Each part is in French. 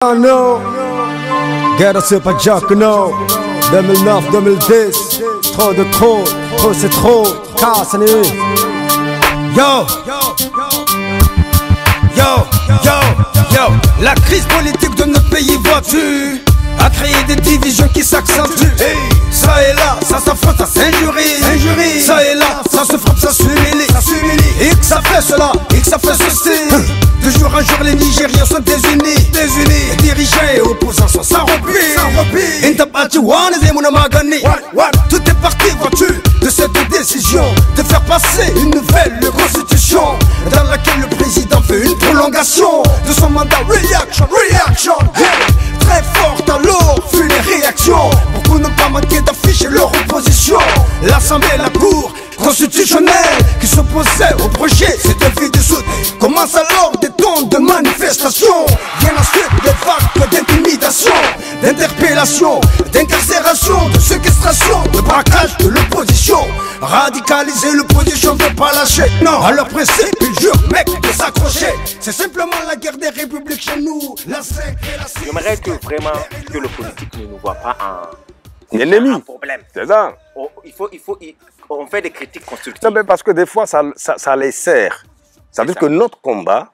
No, guerre c'est pas Jack, no. 2009, 2010, trop de trop c'est trop, casse nuit. Yo, la crise politique de notre pays, vois-tu, a créé des divisions qui s'accentuent. Hey. Ça et là, ça s'affronte, ça s'injurie. Ça et là, ça se frappe, ça s'humilie. Et que ça fait cela, et que ça fait ceci. De jour en jour, les Nigériens sont désunis. Les dirigeants et opposants sont sans repli. Tout est parti, vois-tu, de cette décision de faire passer une nouvelle constitution dans laquelle le président fait une prolongation de son mandat. Reaction, hey. Très forte alors fut les réactions. Beaucoup n'ont pas manqué d'afficher leur opposition. L'Assemblée, la Cour constitutionnelle qui s'opposait au projet s'est vite dissoute. Commence alors des tons de manifestation. Viennent ensuite des vagues d'intimidation, d'interpellation, d'incarcération, de séquestration, de braquage de l'opposition. Radicaliser l'opposition ne veut pas lâcher. Non, à leur principe, ils jurent, mec, de s'accrocher. C'est simplement la guerre des républiques chez nous. La SEC et la CIC. J'aimerais que vraiment que le politique ne nous voit pas en ennemi. Un problème. C'est ça. On fait des critiques constructives. Non, mais parce que des fois, ça les sert. Ça veut dire que notre combat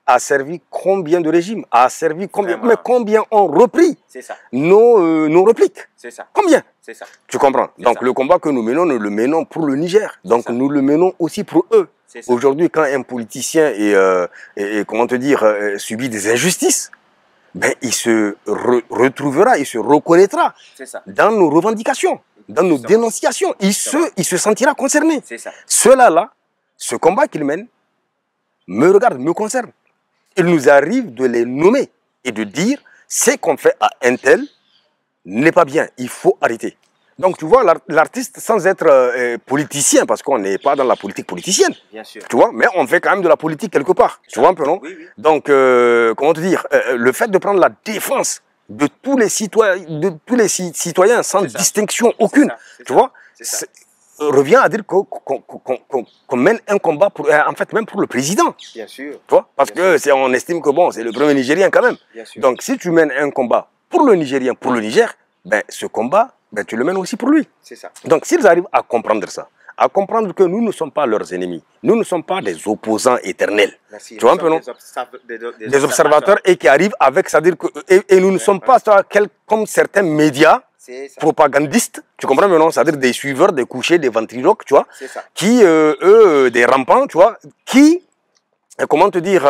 a servi combien de régimes, a servi combien, mais combien ont repris nos répliques. C'est ça. Combien? C'est ça. Tu comprends? Donc le combat que nous menons pour le Niger. Donc nous le menons aussi pour eux. Aujourd'hui, quand un politicien comment te dire, subit des injustices, ben, il se retrouvera, il se reconnaîtra dans nos revendications, dans nos dénonciations. Il se sentira concerné. Cela-là, ce combat qu'il mène, me regarde, me concerne. Il nous arrive de les nommer et de dire ce qu'on fait à un tel n'est pas bien, il faut arrêter. Donc tu vois, l'artiste, sans être politicien, parce qu'on n'est pas dans la politique politicienne, bien sûr. Tu vois, mais on fait quand même de la politique quelque part, tu vois un peu, non? Oui. Donc, comment te dire, le fait de prendre la défense de tous les citoyens sans distinction aucune, tu vois, revient à dire qu'on mène un combat, en fait, même pour le président. Bien sûr. Tu vois, parce que on estime que bon, c'est le premier Nigérien quand même. Bien sûr. Donc, si tu mènes un combat pour le Nigérien, pour le Niger, ben, ce combat, ben, tu le mènes aussi pour lui. C'est ça. Donc, s'ils arrivent à comprendre ça, à comprendre que nous ne sommes pas leurs ennemis, nous ne sommes pas des opposants éternels. Merci. Tu vois un peu, non? Des observateurs et qui arrivent avec, c'est-à-dire que, et nous ne sommes pas comme certains médias propagandistes, tu comprends maintenant, c'est-à-dire des suiveurs, des couchers, des ventriloques, tu vois, qui, eux, des rampants, tu vois, qui, comment te dire,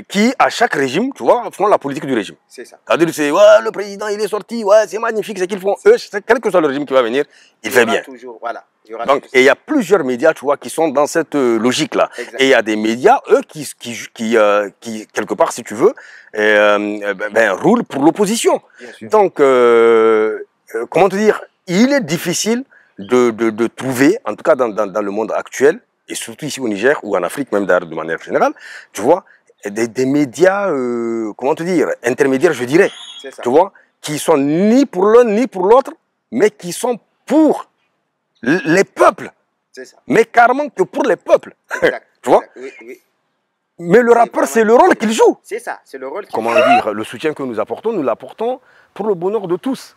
qui, à chaque régime, tu vois, font la politique du régime. C'est ça. C'est-à-dire, c'est, ouais, le président, il est sorti, ouais, c'est magnifique, c'est qu'ils font. Eux, quel que soit le régime qui va venir, il fait bien. Toujours, voilà. Donc, et il y a plusieurs médias, tu vois, qui sont dans cette logique-là. Exactement. Et il y a des médias, eux, qui quelque part, si tu veux, roulent pour l'opposition. Donc, comment te dire, il est difficile de trouver, en tout cas dans le monde actuel, et surtout ici au Niger, ou en Afrique même d'ailleurs de manière générale, tu vois, des médias, comment te dire, intermédiaires, je dirais, tu vois, qui sont ni pour l'un ni pour l'autre, mais qui sont pour les peuples, mais carrément que pour les peuples, tu vois. Oui. Mais le rappeur, c'est le rôle qu'il joue. C'est ça, c'est le rôle qu'il joue. Comment dire, le soutien que nous apportons, nous l'apportons pour le bonheur de tous.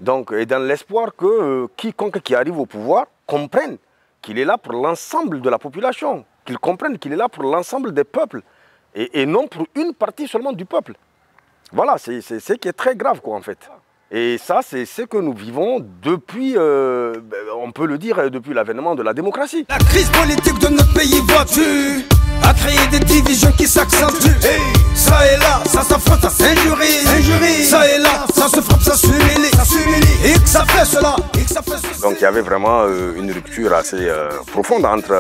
Donc, et dans l'espoir que quiconque qui arrive au pouvoir comprenne qu'il est là pour l'ensemble de la population, qu'il comprenne qu'il est là pour l'ensemble des peuples, et non pour une partie seulement du peuple. Voilà, c'est ce qui est très grave, quoi, en fait. Et ça, c'est ce que nous vivons depuis, on peut le dire, depuis l'avènement de la démocratie. La crise politique de notre pays, vois-tu, a créé des divisions qui s'accentuent. Hey. Ça et là, ça s'affronte, ça s'injurie. Ça et là, ça se frappe, ça s'humilie. Et que ça fait cela, et que ça fait ceci. Donc il y avait vraiment une rupture assez profonde entre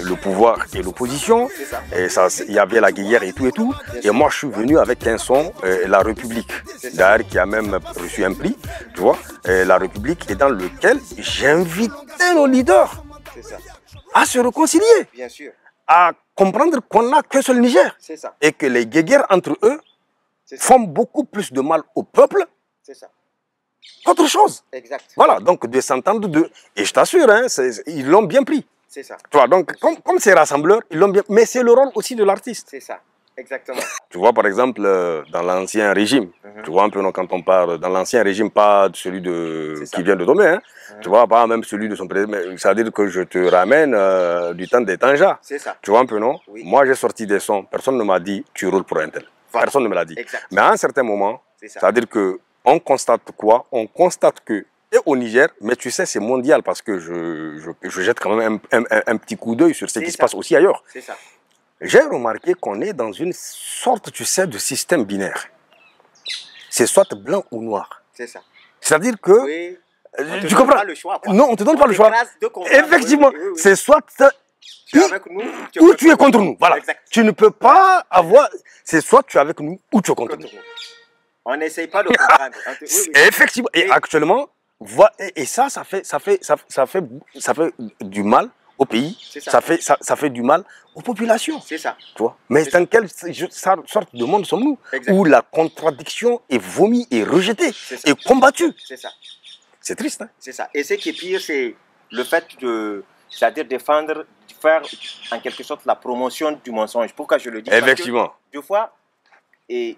le pouvoir et l'opposition. Et ça, il y avait la guerre et tout. Et moi, je suis venu avec un son, La République, d'ailleurs, qui a même reçu un prix, tu vois, La République, et dans lequel j'invitais nos leaders à se réconcilier. Bien sûr. À comprendre qu'on n'a qu'un seul Niger. Et que les guéguerres entre eux font beaucoup plus de mal au peuple qu'autre chose. Exact. Voilà, donc de s'entendre de... Et je t'assure, hein, ils l'ont bien pris. C'est ça. Tu vois, donc comme c'est rassembleur, ils l'ont bien... Mais c'est le rôle aussi de l'artiste. C'est ça. Exactement. Tu vois, par exemple, dans l'ancien régime, tu vois un peu, non, quand on parle dans l'ancien régime, pas celui qui vient de tomber, hein, tu vois, pas même celui de son président, c'est-à-dire que je te ramène du temps des Tanja. C'est ça. Tu vois un peu, non? Oui. Moi, j'ai sorti des sons, personne ne m'a dit, tu roules pour un tel. Voilà. Personne ne me l'a dit. Exact. Mais à un certain moment, c'est-à-dire que on constate quoi? On constate que, et au Niger, mais tu sais, c'est mondial parce que je jette quand même un petit coup d'œil sur ce qui se passe aussi ailleurs. C'est ça. J'ai remarqué qu'on est dans une sorte, tu sais, de système binaire. C'est soit blanc ou noir. C'est ça. C'est-à-dire que... Oui. Tu comprends? Pas le choix, quoi. Non, on ne te donne pas le choix. Effectivement, oui. c'est soit... Tu es avec nous ou tu es contre nous. Voilà. Exact. Tu ne peux pas avoir... C'est soit tu es avec nous ou tu es contre nous. On n'essaye pas de comprendre. Effectivement. Et actuellement, et ça fait du mal au pays, ça fait du mal aux populations. C'est ça. Tu vois? Mais dans quelle sorte de monde sommes-nous? Où la contradiction est vomi et rejetée et combattue. C'est ça. C'est triste. Hein? C'est ça. Et ce qui est pire, c'est le fait de, c'est-à-dire défendre, faire en quelque sorte la promotion du mensonge. Pourquoi je le dis? Effectivement. Parce que, deux fois, et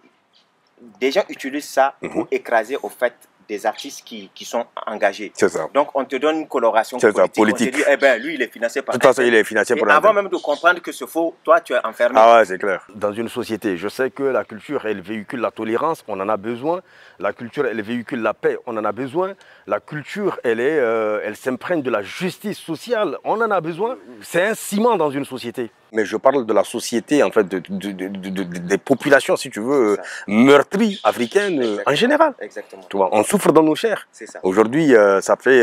des gens utilisent ça pour écraser au fait des artistes qui sont engagés. C'est ça. Donc on te donne une coloration politique. On te dit, eh ben lui il est financé par... De toute façon, il est financé par... Avant même de comprendre que c'est faux, toi tu es enfermé. Ah ouais, c'est clair. Dans une société, je sais que la culture, elle véhicule la tolérance, on en a besoin. La culture, elle véhicule la paix, on en a besoin. La culture, elle s'imprègne de la justice sociale, on en a besoin. C'est un ciment dans une société. Mais je parle de la société, en fait, des populations, si tu veux, meurtries africaines en général. Exactement. Tu vois, on souffre dans nos chairs. Aujourd'hui, ça fait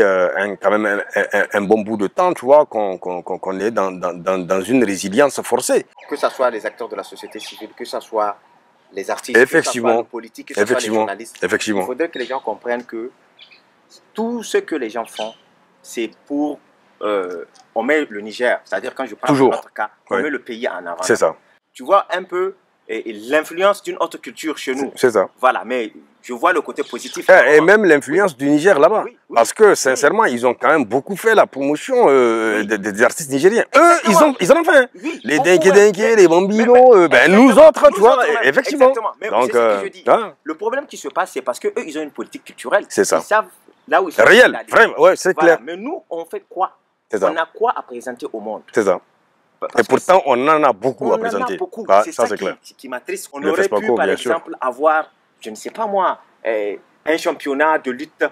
quand même un bon bout de temps, tu vois, qu'on est dans une résilience forcée. Que ce soit les acteurs de la société civile, que ce soit les artistes, effectivement, que ce soit les politiques, que ce soit les journalistes. Effectivement. Il faudrait que les gens comprennent que tout ce que les gens font, c'est pour... on met le Niger, c'est-à-dire quand je parle de notre cas, on met le pays en avant. C'est ça. Tu vois un peu l'influence d'une autre culture chez nous. C'est ça. Voilà, mais je vois le côté positif. Et même l'influence du Niger là-bas. Oui, parce que sincèrement, ils ont quand même beaucoup fait la promotion des artistes nigériens. Eux, ils en ont fait. Oui, les Denke, les Bambino, nous autres, tu vois, effectivement. Exactement. Mais donc, c'est ce que je dis. Le problème qui se passe, c'est parce qu'eux, ils ont une politique culturelle. C'est ça. Ils savent là où ils sont. Réel, vraiment, ouais, c'est clair. Mais nous, on fait quoi? On a quoi à présenter au monde? C'est ça. Et pourtant, on en a beaucoup à présenter. On en a beaucoup. C'est ça qui m'attriste. On aurait pu, par exemple, avoir, je ne sais pas moi, un championnat de lutte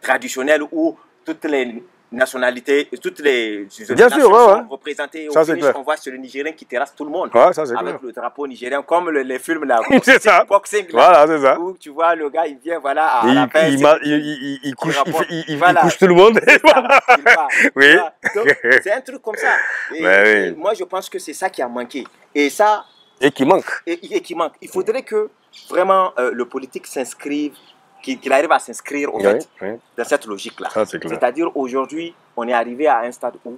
traditionnelle où toutes les nationalités, toutes les nations sont représentées. Au finish, on voit sur le Nigérien qui terrasse tout le monde. Avec le drapeau nigérien, comme les films là. C'est ça. Boxing, voilà, c'est ça. Où tu vois le gars, il vient, voilà, à la fin. Il couche tout le monde. Oui. C'est un truc comme ça. Et moi, je pense que c'est ça qui a manqué. Et ça... Et qui manque. Et qui manque. Il faudrait que vraiment le politique s'inscrive, qu'il arrive à s'inscrire au fait dans cette logique-là. C'est-à-dire aujourd'hui, on est arrivé à un stade où,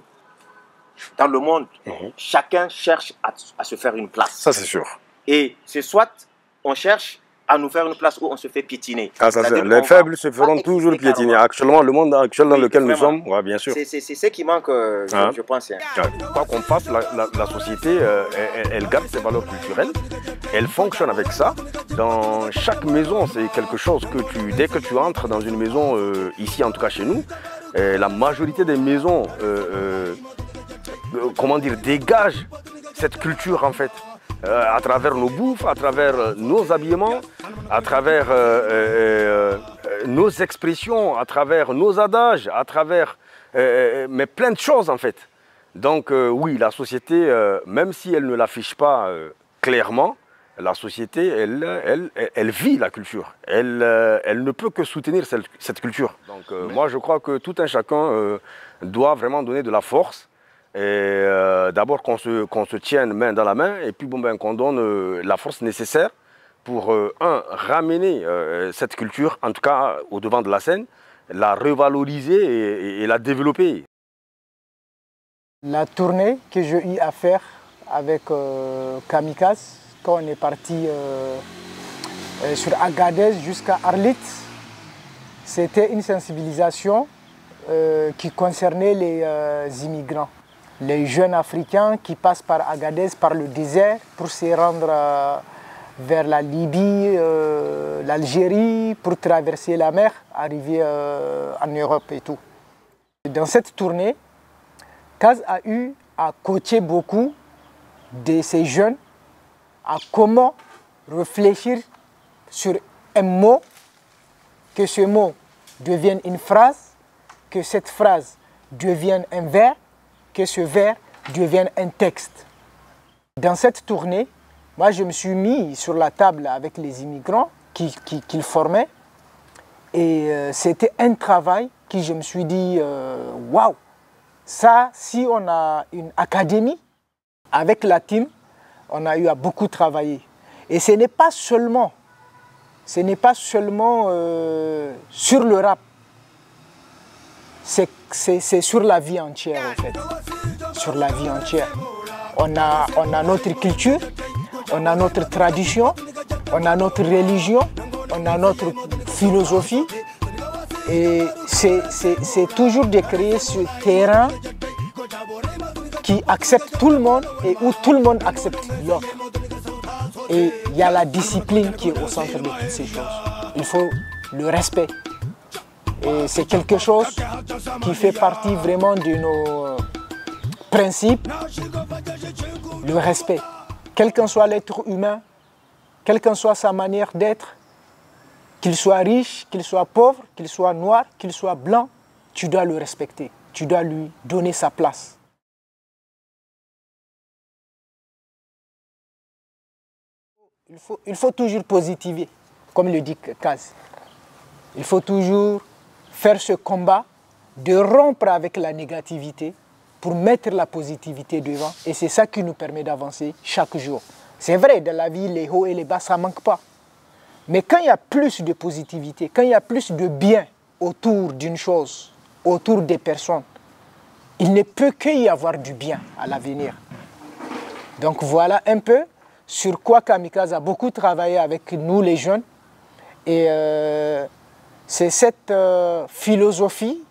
dans le monde, chacun cherche à se faire une place. Ça, c'est sûr. Et c'est soit on cherche à nous faire une place où on se fait piétiner. Les faibles se feront toujours piétiner. Actuellement, le monde actuel dans lequel nous sommes, bien sûr. C'est ce qui manque, je pense. Quoi qu'on fasse, la société, elle garde ses valeurs culturelles. Elle fonctionne avec ça. Dans chaque maison, c'est quelque chose que dès que tu entres dans une maison, ici en tout cas chez nous, la majorité des maisons, comment dire, dégagent cette culture en fait. À travers nos bouffes, à travers nos habillements, à travers nos expressions, à travers nos adages, à travers mais plein de choses en fait. Donc oui, la société, même si elle ne l'affiche pas clairement, la société, elle vit la culture. Elle ne peut que soutenir cette culture. Donc moi je crois que tout un chacun doit vraiment donner de la force. Et d'abord qu'on se tienne main dans la main et puis qu'on donne la force nécessaire pour ramener cette culture, en tout cas au devant de la scène, la revaloriser et la développer. La tournée que j'ai eu à faire avec Kamikaze, quand on est parti sur Agadez jusqu'à Arlit, c'était une sensibilisation qui concernait les immigrants. les jeunes Africains qui passent par Agadez, par le désert, pour se rendre vers la Libye, l'Algérie, pour traverser la mer, arriver en Europe et tout. Dans cette tournée, Kaz a eu à coacher beaucoup de ces jeunes à comment réfléchir sur un mot, que ce mot devienne une phrase, que cette phrase devienne un vers, que ce vers devienne un texte. Dans cette tournée, moi je me suis mis sur la table avec les immigrants qu'ils formaient et c'était un travail que je me suis dit waouh, ça si on a une académie avec la team, on a eu à beaucoup travailler. Et ce n'est pas seulement sur le rap, c'est sur la vie entière en fait, sur la vie entière. On a notre culture, on a notre tradition, on a notre religion, on a notre philosophie et c'est toujours de créer ce terrain qui accepte tout le monde et où tout le monde accepte l'autre. Et il y a la discipline qui est au centre de toutes ces choses. Il faut le respect. Et c'est quelque chose qui fait partie vraiment de nos principes, le respect. Quel qu'en soit l'être humain, quelle qu'en soit sa manière d'être, qu'il soit riche, qu'il soit pauvre, qu'il soit noir, qu'il soit blanc, tu dois le respecter, tu dois lui donner sa place. Il faut toujours positiver, comme le dit Kaz. Il faut toujours faire ce combat de rompre avec la négativité pour mettre la positivité devant. Et c'est ça qui nous permet d'avancer chaque jour. C'est vrai, dans la vie, les hauts et les bas, ça ne manque pas. Mais quand il y a plus de positivité, quand il y a plus de bien autour d'une chose, autour des personnes, il ne peut qu'y avoir du bien à l'avenir. Donc voilà un peu sur quoi Kamikaze a beaucoup travaillé avec nous les jeunes. Et c'est cette philosophie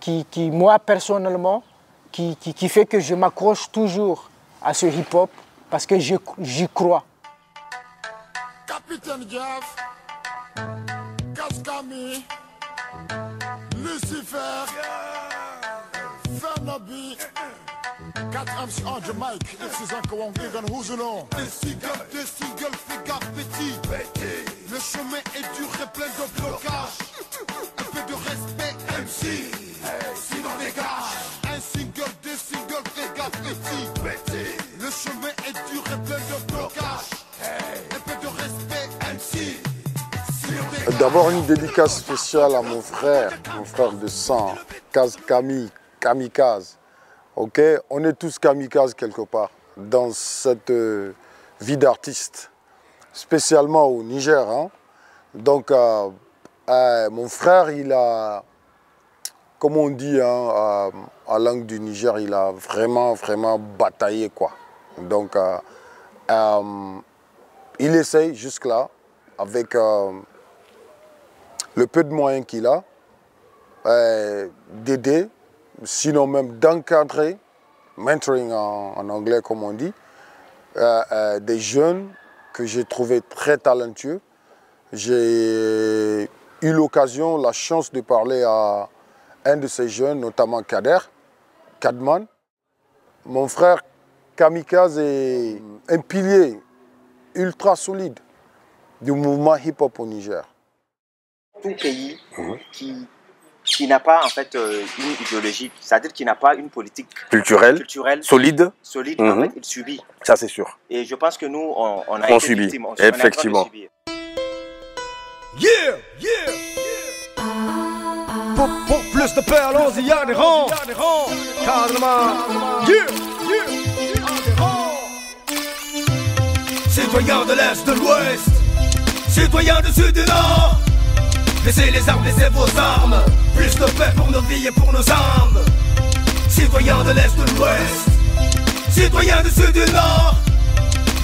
qui, moi personnellement, qui fait que je m'accroche toujours à ce hip-hop parce que j'y crois. Capitaine Jeff, Kaskami, Lucifer, Fernabi, 4 MC en Jamaïque, X is Uncle Wong, Egan Houzounon. Des singles, fait gaffe petit. Le chemin est dur et plein de blocages. Un peu de respect, MC, sinon dégage. Un single, deux singles, fait gaffe petit. Le chemin est dur et plein de blocages. Un peu de respect, MC. D'abord une dédicace spéciale à mon frère de sang, Kamikaze. Ok, on est tous kamikazes quelque part dans cette vie d'artiste, spécialement au Niger. Hein. Donc, mon frère, il a, comme on dit hein, en langue du Niger, il a vraiment bataillé quoi. Donc, il essaye jusque-là, avec le peu de moyens qu'il a, d'aider, sinon même d'encadrer, mentoring en anglais comme on dit, des jeunes que j'ai trouvé très talentueux. J'ai eu l'occasion, la chance de parler à un de ces jeunes, notamment Kadman. Mon frère Kamikaze est un pilier ultra solide du mouvement hip-hop au Niger. Tout pays qui n'a pas en fait une idéologie, c'est-à-dire qui n'a pas une politique culturelle solide, en fait, il subit. Ça c'est sûr. Et je pense que nous, on a été subit. Victime, Effectivement. Yeah. Pour plus de perles, il y a des rangs. Carrément. Citoyens de l'Est, de l'Ouest, citoyens du Sud et du Nord, laissez les armes, laissez vos armes. Plus de paix pour nos vies et pour nos âmes. Citoyens de l'Est, de l'Ouest, citoyens du Sud et du Nord,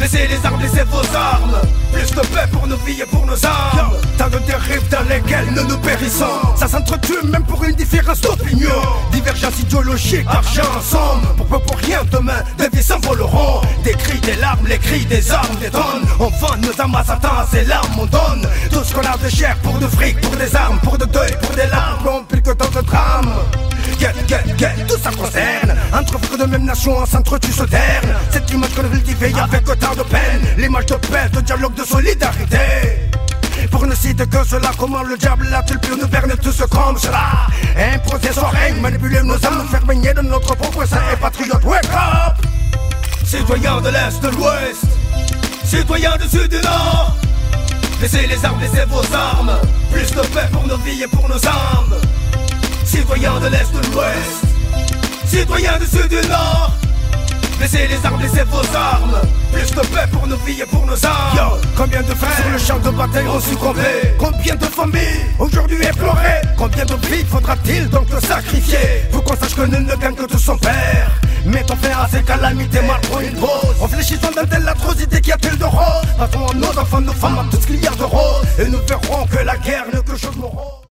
laissez les armes, laissez vos armes. Plus de paix pour nos vies et pour nos âmes. Tant de terribles dans lesquels nous nous périssons. Ça s'entretue même pour une différence d'opinion. Divergence idéologique, argent ensemble. Pour peu pour rien demain, des vies s'envoleront. Des cris, des larmes, les cris, des armes, des tonnes. On vend nos âmes à Satan, ces larmes on donne. Tout ce qu'on a de cher pour de fric, pour des armes, pour de deuil, pour des larmes. Non plus que tant de drames. Tout ça concerne. Entre frères de même nation, on s'entretue se terne. Cette image qu'on cultive avec autant de peine. L'image de paix, de dialogue, de solidarité. Pour ne citer que cela, comment le diable a-t-il pu nous berner tous comme cela? Imposer son règne, manipuler nos âmes, nous faire baigner de notre propre sang et patriote. Wake up! Citoyens de l'Est, de l'Ouest, citoyens du Sud et du Nord, laissez les armes, laissez vos armes. Plus de paix pour nos vies et pour nos âmes. Citoyens de l'Est, de l'Ouest, citoyens du Sud et du Nord, laissez les armes, laissez vos armes. Plus de paix pour nos vies et pour nos âmes. Yo, combien de frères sur le champ de bataille ont succombé? Combien de familles aujourd'hui éplorées? Combien de vies faudra-t-il donc sacrifier pour qu'on sache que nul ne gagne que de son père? Mettons fin à ces calamités, marquons une pause. Réfléchissons dans telle atrocité, qu'y a-t-il de rose? Passons à nos enfants, nos femmes, à tout ce qu'il y a de rose. Et nous verrons que la guerre ne